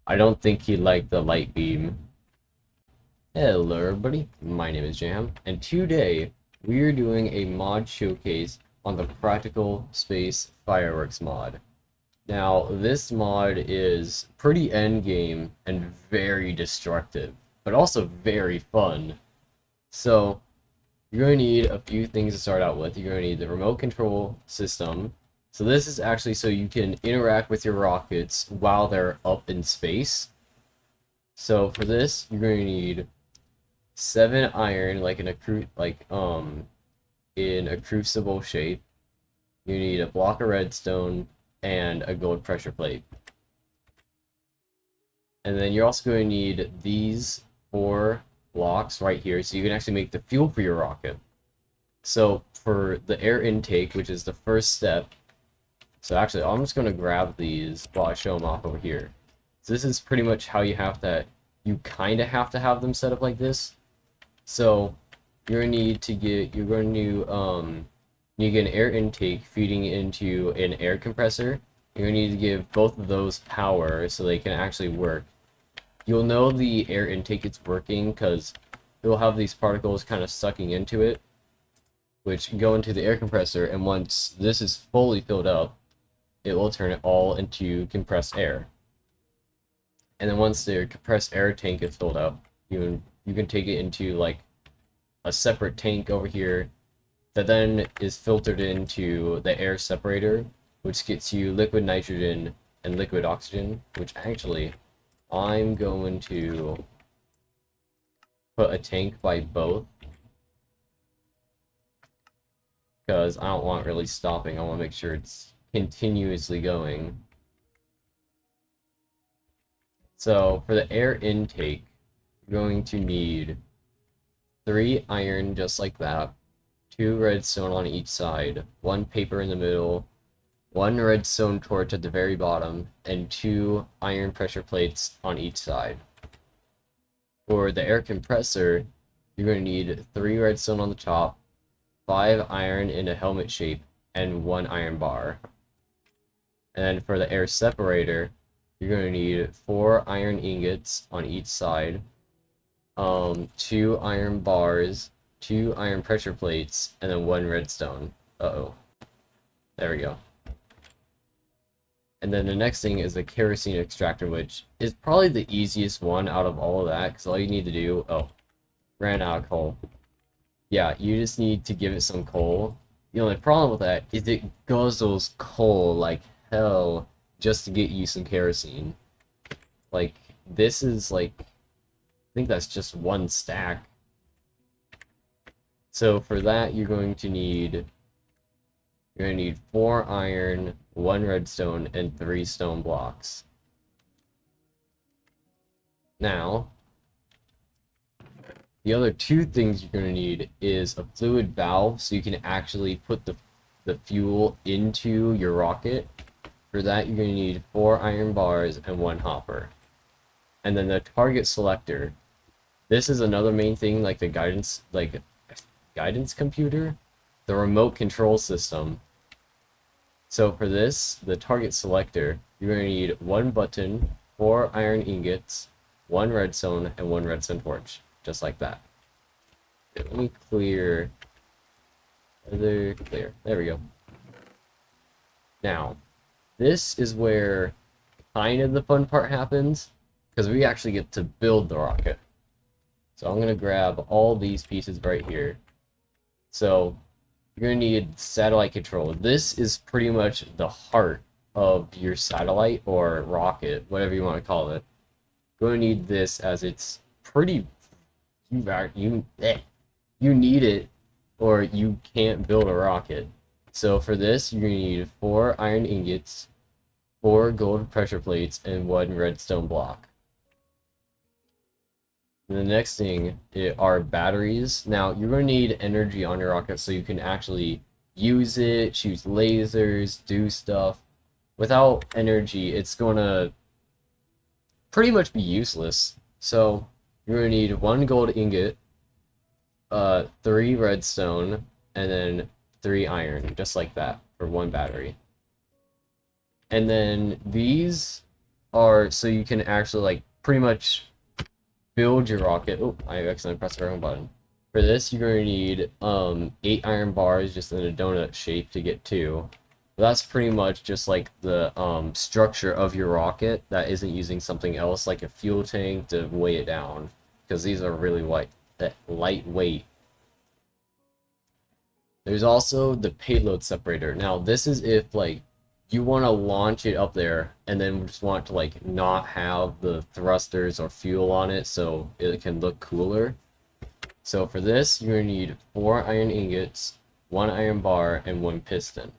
I don't think he liked the light beam. Hello everybody, my name is Jam, and today we are doing a mod showcase on the Practical Space Fireworks mod. Now, this mod is pretty endgame and very destructive, but also very fun. So, you're going to need a few things to start out with. You're going to need the remote control system. So this is actually so you can interact with your rockets while they're up in space. So for this, you're going to need 7 iron, like in a crucible shape. You need a block of redstone and a gold pressure plate. And then you're also going to need these 4 blocks right here, so you can actually make the fuel for your rocket. So for the air intake, which is the first step, so actually I'm just going to grab these while I show them off over here. So this is pretty much how you kind of have to have them set up like this. So you're going to need to get, you get an air intake feeding into an air compressor. You're going to need to give both of those power so they can actually work. You'll know the air intake is working because it will have these particles kind of sucking into it, which go into the air compressor, and once this is fully filled up, it will turn it all into compressed air. And then once the compressed air tank is filled up, you can take it into like a separate tank over here that then is filtered into the air separator, which gets you liquid nitrogen and liquid oxygen, which actually I'm going to put a tank by both because I don't want really stopping. I want to make sure it's continuously going. So for the air intake, you're going to need 3 iron just like that, 2 redstone on each side, 1 paper in the middle, 1 redstone torch at the very bottom, and 2 iron pressure plates on each side. For the air compressor, you're going to need 3 redstone on the top, 5 iron in a helmet shape, and 1 iron bar. And then for the air separator, you're going to need 4 iron ingots on each side, 2 iron bars, 2 iron pressure plates, and then 1 redstone. Uh-oh. There we go. And then the next thing is the kerosene extractor, which is probably the easiest one out of all of that, because all you need to do... Oh, ran out of coal. Yeah, you just need to give it some coal. The only problem with that is it guzzles coal like hell just to get you some kerosene. Like, this is like... I think that's just 1 stack. So for that, you're going to need 4 iron, 1 redstone, and 3 stone blocks. Now, the other 2 things you're going to need is a fluid valve, so you can actually put the fuel into your rocket. For that, you're going to need 4 iron bars and 1 hopper. And then the target selector. This is another main thing, like the guidance computer, the remote control system. So for this, the target selector, you're going to need 1 button, 4 iron ingots, 1 redstone, and 1 redstone torch, just like that. Okay, let me clear. Clear. There we go. Now, this is where kind of the fun part happens, because we actually get to build the rocket. So I'm going to grab all these pieces right here. So you're going to need satellite control. This is pretty much the heart of your satellite or rocket, whatever you want to call it. You're going to need this as it's pretty... You need it or you can't build a rocket. So for this, you're going to need 4 iron ingots, 4 gold pressure plates, and 1 redstone block. And the next thing are batteries. Now, you're going to need energy on your rocket so you can actually use it, shoot lasers, do stuff. Without energy, it's going to pretty much be useless. So, you're going to need 1 gold ingot, 3 redstone, and then 3 iron, just like that, for 1 battery. And then these are so you can actually like pretty much build your rocket. Oh, I accidentally pressed the wrong button. For this, you're going to need 8 iron bars just in a donut shape to get 2. That's pretty much just like the structure of your rocket that isn't using something else like a fuel tank to weigh it down, because these are really lightweight. There's also the payload separator. Now, this is if like you want to launch it up there and then just want to like not have the thrusters or fuel on it so it can look cooler. So for this, you're going to need 4 iron ingots, 1 iron bar, and 1 piston.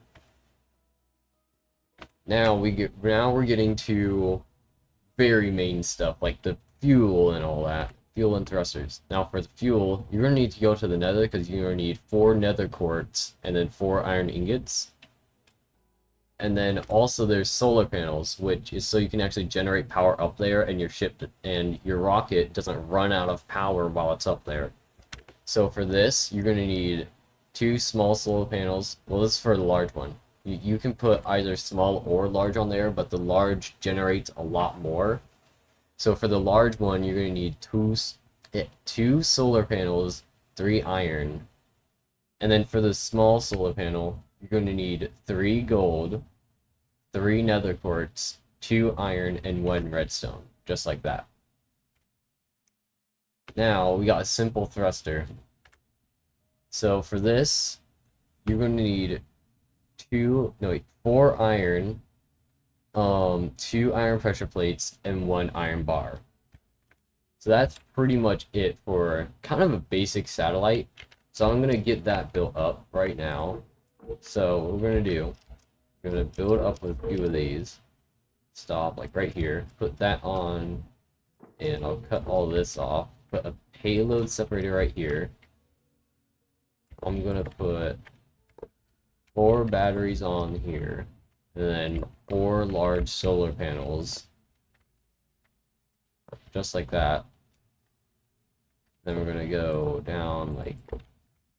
Now we're getting to very main stuff like the fuel and all that. Fuel and thrusters. Now for the fuel, you're going to need to go to the nether because you're going to need 4 nether quartz and then 4 iron ingots. And then also there's solar panels, which is so you can actually generate power up there and your ship and your rocket doesn't run out of power while it's up there. So for this, you're going to need 2 small solar panels. Well, this is for the large one. You can put either small or large on there, but the large generates a lot more. So for the large one, you're going to need two solar panels, 3 iron. And then for the small solar panel, you're going to need 3 gold, 3 nether quartz, 2 iron, and 1 redstone. Just like that. Now, we got a simple thruster. So for this, you're going to need 4 iron, 2 iron pressure plates, and 1 iron bar. So that's pretty much it for kind of a basic satellite. So I'm going to get that built up right now. So what we're going to do, we're going to build up with a few of these. Stop, like right here. Put that on, and I'll cut all this off. Put a payload separator right here. I'm going to put 4 batteries on here. And then 4 large solar panels. Just like that. Then we're going to go down like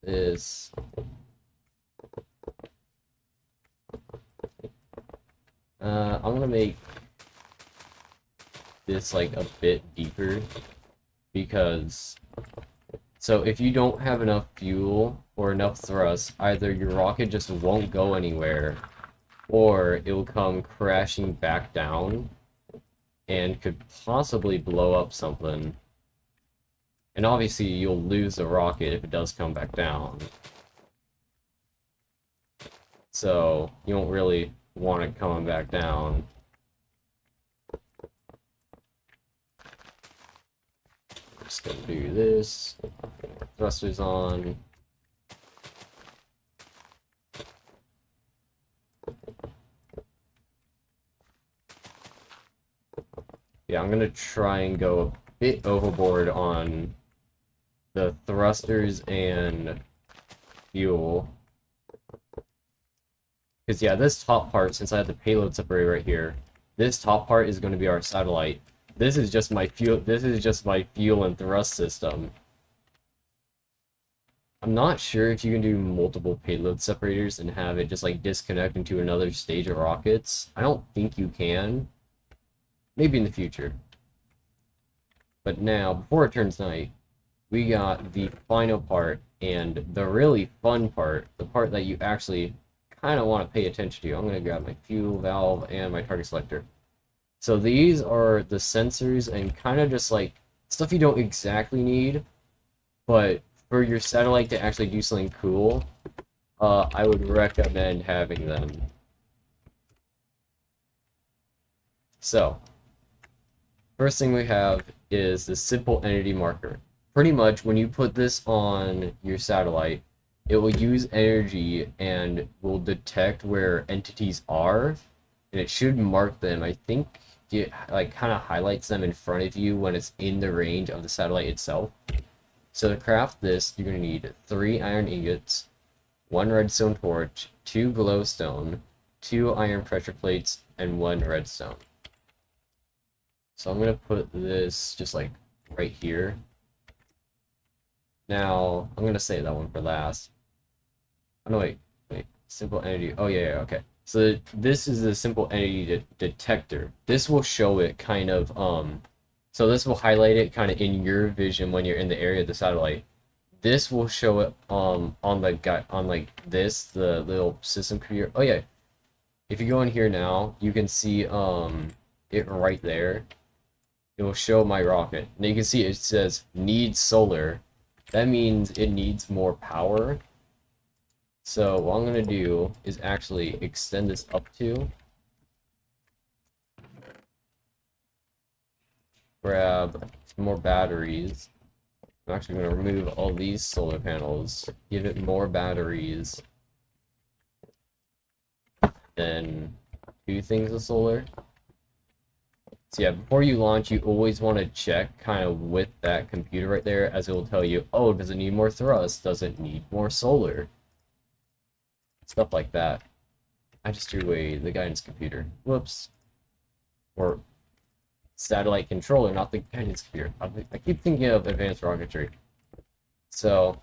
this. I'm going to make this like a bit deeper because so if you don't have enough fuel or enough thrust, either your rocket just won't go anywhere or it will come crashing back down and could possibly blow up something. And obviously you'll lose the rocket if it does come back down. So you don't really want it coming back down. Just gonna do this. Thrusters on. Yeah, I'm gonna try and go a bit overboard on the thrusters and fuel. Because yeah, this top part, since I have the payload separator right here, this top part is going to be our satellite. This is just my fuel. This is just my fuel and thrust system. I'm not sure if you can do multiple payload separators and have it just like disconnect into another stage of rockets. I don't think you can. Maybe in the future. But now, before it turns night, we got the final part and the really fun part, the part that you actually kind of want to pay attention to. I'm going to grab my fuel valve and my target selector. So these are the sensors and kind of just like stuff you don't exactly need, but for your satellite to actually do something cool, I would recommend having them. So, first thing we have is the simple entity marker. Pretty much when you put this on your satellite, it will use energy and will detect where entities are, and it should mark them. I think it like kind of highlights them in front of you when it's in the range of the satellite itself. So to craft this, you're going to need 3 iron ingots, 1 redstone torch, 2 glowstone, 2 iron pressure plates, and 1 redstone. So I'm going to put this just like right here. Now, I'm going to save that one for last. Oh, no, wait. Simple energy. Oh, yeah, okay. So this is a simple entity detector. This will show it kind of so this will highlight it kind of in your vision when you're in the area of the satellite. This will show it on the guy on like this the little system computer. Oh yeah, if you go in here now, you can see it right there. It will show my rocket. And you can see it says needs solar. That means it needs more power. So what I'm gonna do is actually extend this up to grab some more batteries. I'm actually gonna remove all these solar panels, give it more batteries, then two things of solar. So yeah, before you launch, you always want to check kind of with that computer right there, as it will tell you, oh, does it need more thrust? Does it need more solar? Stuff like that. I just threw away the guidance computer. Whoops. Or satellite controller, not the guidance computer. I keep thinking of advanced rocketry. So,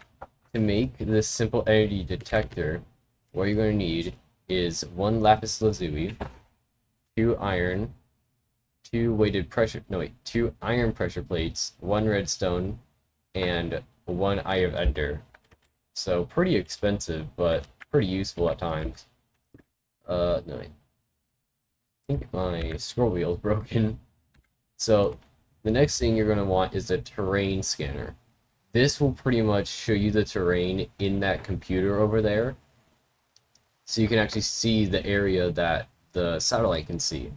to make this simple entity detector, what you're going to need is one lapis lazuli, two iron, two iron pressure plates, one redstone, and one eye of ender. So pretty expensive, but pretty useful at times. No, I think my scroll wheel is broken. So the next thing you're going to want is a terrain scanner. This will pretty much show you the terrain in that computer over there, so you can actually see the area that the satellite can see.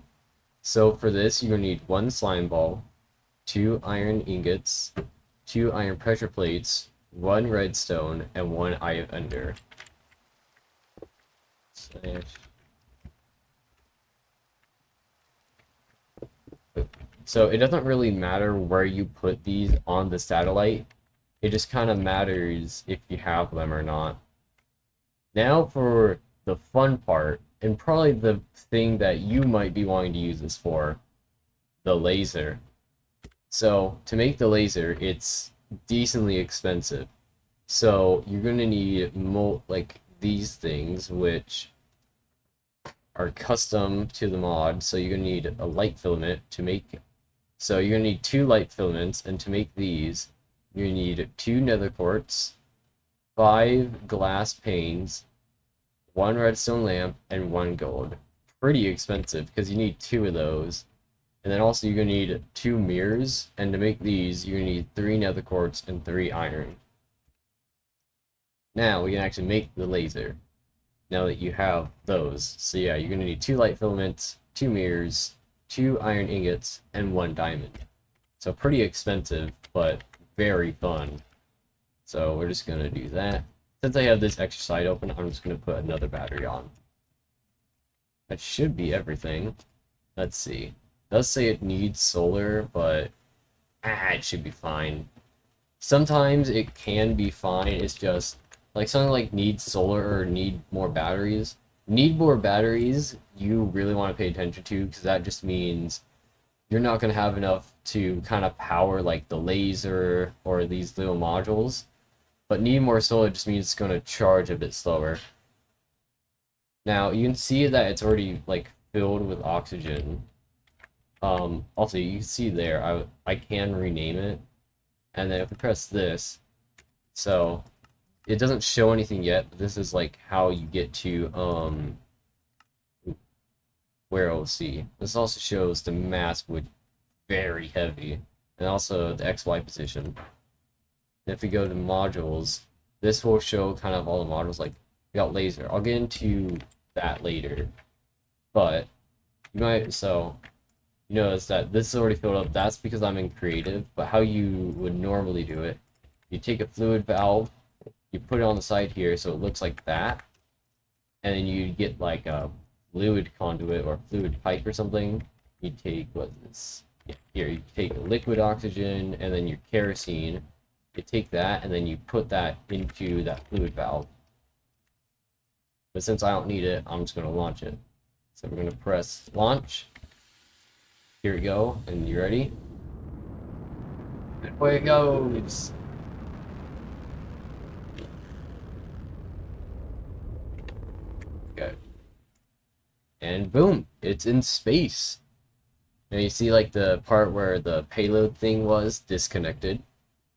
So for this, you're going to need one slime ball, two iron ingots, two iron pressure plates, one redstone, and one eye of ender. So it doesn't really matter where you put these on the satellite. It just kind of matters if you have them or not. Now for the fun part, and probably the thing that you might be wanting to use this for, the laser. So to make the laser, it's decently expensive. So you're going to need like these things, which are custom to the mod. So you're going to need a light filament to make. So you're going to need two light filaments, and to make these, you're going to need two nether quartz, 5 glass panes, one redstone lamp, and one gold. Pretty expensive because you need 2 of those. And then also you're going to need 2 mirrors, and to make these, you're going to need 3 nether quartz and 3 iron. Now we can actually make the laser, now that you have those. So yeah, you're going to need 2 light filaments, 2 mirrors, 2 iron ingots, and 1 diamond. So pretty expensive, but very fun. So we're just going to do that. Since I have this extra side open, I'm just going to put another battery on. That should be everything. Let's see. It does say it needs solar, but it should be fine. Sometimes it can be fine, it's just like something like need solar or need more batteries. Need more batteries, you really want to pay attention to, because that just means you're not going to have enough to kind of power like the laser or these little modules. But need more solar just means it's going to charge a bit slower. Now you can see that it's already like filled with oxygen. Also you can see there I can rename it, and then if we press this, so it doesn't show anything yet, but this is like how you get to where we'll see. This also shows the mass would very heavy, and also the XY position. And if we go to modules, this will show kind of all the modules. Like we got laser. I'll get into that later, but you might you notice that this is already filled up. That's because I'm in creative, but how you would normally do it, you take a fluid valve, you put it on the side here so it looks like that, and then you get like a fluid conduit or fluid pipe or something. You take here you take liquid oxygen and then your kerosene. You take that and then you put that into that fluid valve. But since I don't need it, I'm just going to launch it. So we're going to press launch. Here we go, and you ready? Away it goes! Okay. and boom, it's in space. And you see like the part where the payload thing was disconnected.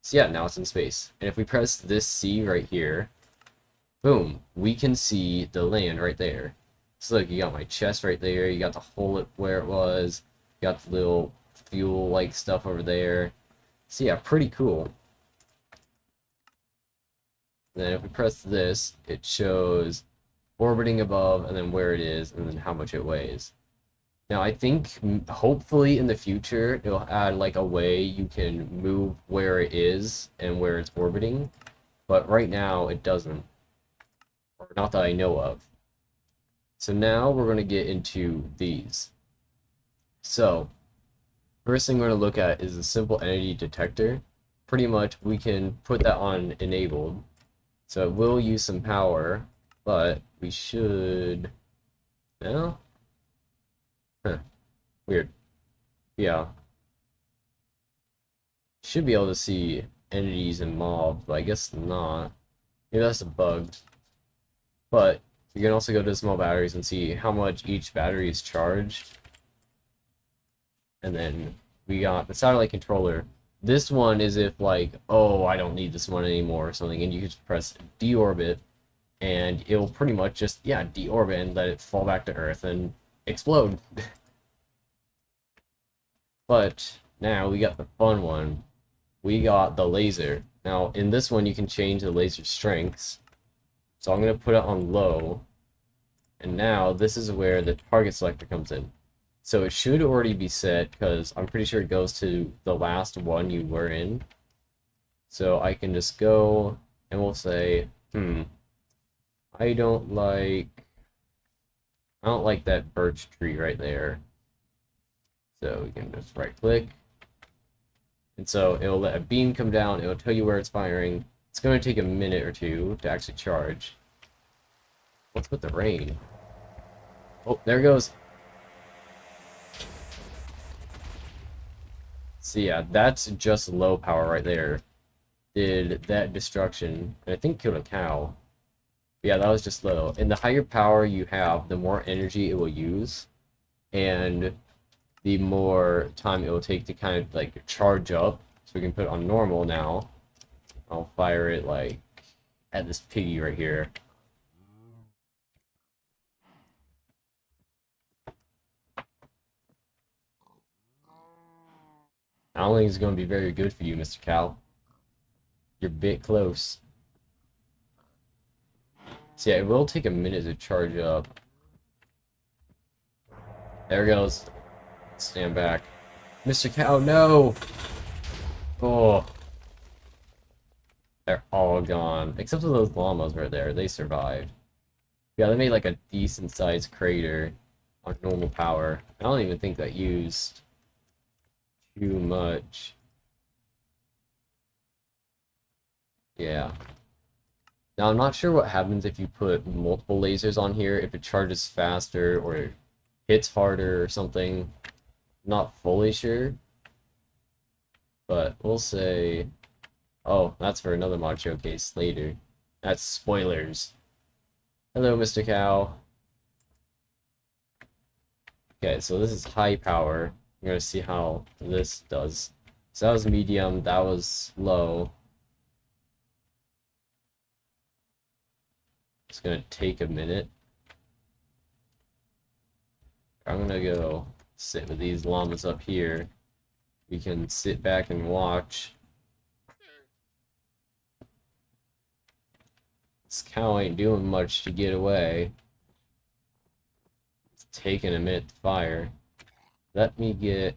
So yeah, now it's in space. And if we press this C right here, boom, we can see the land right there. So look, you got my chest right there, you got the hole where it was, you got the little fuel-like stuff over there. So yeah, pretty cool. And then if we press this, it shows orbiting above, and then where it is, and then how much it weighs. Now, I think hopefully in the future it'll add like a way you can move where it is and where it's orbiting, but right now it doesn't, or not that I know of. So now we're going to get into these. So, first thing we're going to look at is a simple entity detector. Pretty much we can put that on enabled, so it will use some power, but we should... No? Huh. Weird. Yeah. Should be able to see entities and mobs, but I guess not. Maybe that's a bug. But you can also go to small batteries and see how much each battery is charged. And then we got the satellite controller. This one is if like, oh, I don't need this one anymore or something, and you just press deorbit, and it'll pretty much just, yeah, deorbit and let it fall back to Earth and explode. But now we got the fun one. We got the laser. Now, in this one, you can change the laser strengths. So I'm going to put it on low. And now, this is where the target selector comes in. So it should already be set, because I'm pretty sure it goes to the last one you were in. So I can just go, and we'll say, I don't like that birch tree right there. So we can just right-click. And so it'll let a beam come down, it'll tell you where it's firing. It's going to take a minute or two to actually charge. What's with the rain? Oh, there it goes. So yeah, that's just low power right there. Did that destruction, and I think killed a cow. Yeah, that was just low. And the higher power you have, the more energy it will use, and the more time it will take to kind of like charge up. So we can put it on normal now. I'll fire it like at this piggy right here. I don't think it's going to be very good for you, Mr. Cow. You're a bit close. So yeah, it will take a minute to charge up. There it goes. Stand back. Mr. Cow, no! Oh. They're all gone. Except for those llamas right there. They survived. Yeah, they made like a decent sized crater on normal power. I don't even think that used too much. Yeah. Now, I'm not sure what happens if you put multiple lasers on here, if it charges faster or hits harder or something. Not fully sure. But we'll say... Oh, that's for another mod showcase later. That's spoilers. Hello, Mr. Cow. Okay, so this is high power. We're gonna see how this does. So that was medium, that was low. It's gonna take a minute. I'm gonna go sit with these llamas up here. We can sit back and watch. This cow ain't doing much to get away. It's taking a minute to fire. Let me get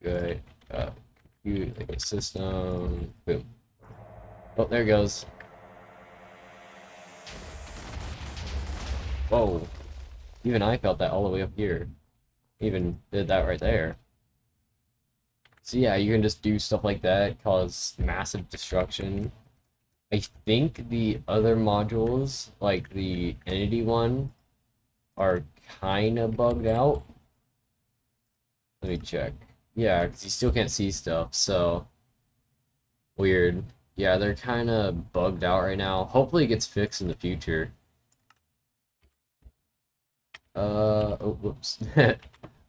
good compute like a system. Boom. Oh, there it goes. Whoa. Even I felt that all the way up here. Even did that right there. So yeah, you can just do stuff like that, cause massive destruction. I think the other modules, like the entity one, are kinda bugged out. Let me check. Yeah, because you still can't see stuff, so weird. Yeah, they're kinda bugged out right now. Hopefully it gets fixed in the future. Oh, whoops. But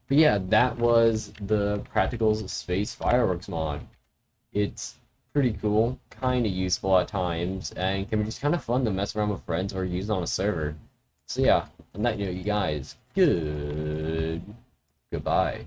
yeah, that was the Practicals Space Fireworks mod. It's pretty cool, kind of useful at times, and can be just kind of fun to mess around with friends or use on a server. So yeah, on that note, you guys, goodbye.